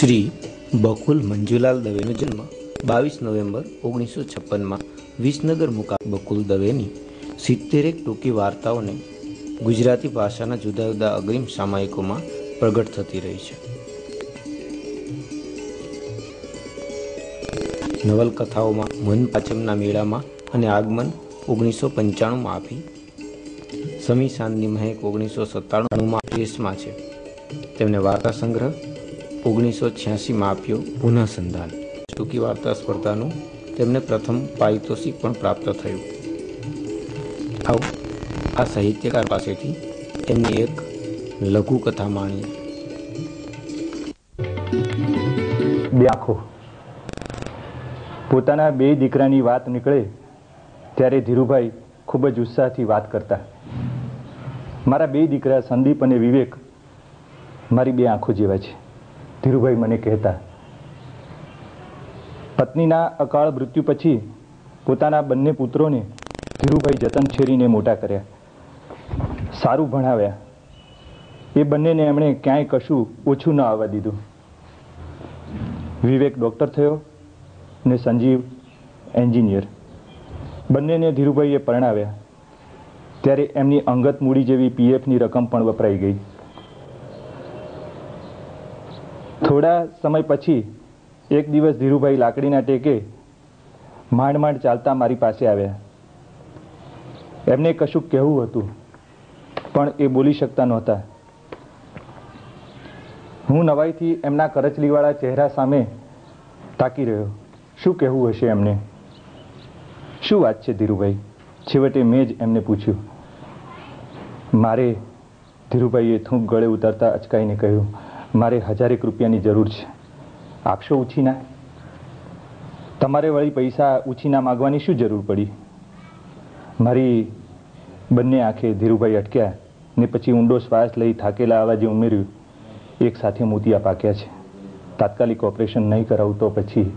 શ્રી બકુલ મંજુલાલ દવેનો જન્મ 22 નવેમ્બર 1956માં વિસનગર મુકામ. બકુલ દવેની 70 ટૂંકી વાર્તાઓને ગુજરાતી ભાષાના જુદા જુદા અગ્રીમ સામાયિકોમાં પ્રગટ થતી રહી છે. નવલકથાઓમાં મનપાચમના મેળામાં અને આગમન 1995માં આપી, સમી સાંજની મહેક 1997માં પ્રેસમાં છે. તેમને વાર્તા સંગ્રહ 1986માં આપ્યો પુનઃ સંધાન. ટૂંકી વાર્તા સ્પર્ધાનું તેમને પ્રથમ પારિતોષિક પણ પ્રાપ્ત થયું. આવો આ સાહિત્યકાર પાસેથી એમની એક લઘુકથા માણીએ. બે આંખો. પોતાના બે દીકરાની વાત નીકળે ત્યારે ધીરુભાઈ ખૂબ જ ઉત્સાહથી વાત કરતા. મારા બે દીકરા સંદીપ અને વિવેક મારી બે આંખો જેવા છે, ધીરુભાઈ મને કહેતા. પત્નીના અકાળ મૃત્યુ પછી પોતાના બંને પુત્રોને ધીરુભાઈ જતન છેરીને મોટા કર્યા, સારું ભણાવ્યા. એ બંનેને એમણે ક્યાંય કશું ઓછું ન આવવા દીધું. વિવેક ડૉક્ટર થયો ને સંજીવ એન્જિનિયર. બંનેને ધીરુભાઈએ પરણાવ્યા ત્યારે એમની અંગત મૂડી જેવી પીએફની રકમ પણ વપરાઈ ગઈ. થોડા સમય પછી એક દિવસ ધીરુભાઈ લાકડીના ટેકે માંડ માંડ ચાલતા મારી પાસે આવ્યા. એમને કશુંક કહેવું હતું પણ એ બોલી શકતા નહોતા. હું નવાઈથી એમના કરચલીવાળા ચહેરા સામે તાકી રહ્યો. શું કહેવું હશે એમને? શું વાત છે ધીરુભાઈ? છેવટે મેં જ એમને પૂછ્યું. મારે, ધીરુભાઈએ થૂંક ગળે ઉતારતા અચકાઈને કહ્યું, મારે 1000 રૂપિયાની જરૂર છે. આપશો ઉછીના? તમારે વળી પૈસા ઉછીના માગવાની શું જરૂર પડી? મારી બંને આંખે ધીરુભાઈ અટક્યા ને પછી ઊંડો શ્વાસ લઈ થાકેલા અવાજે ઉમેર્યું, એક સાથે મોતિયા પાક્યા છે. તાત્કાલિક ઓપરેશન નહીં કરાવું તો પછી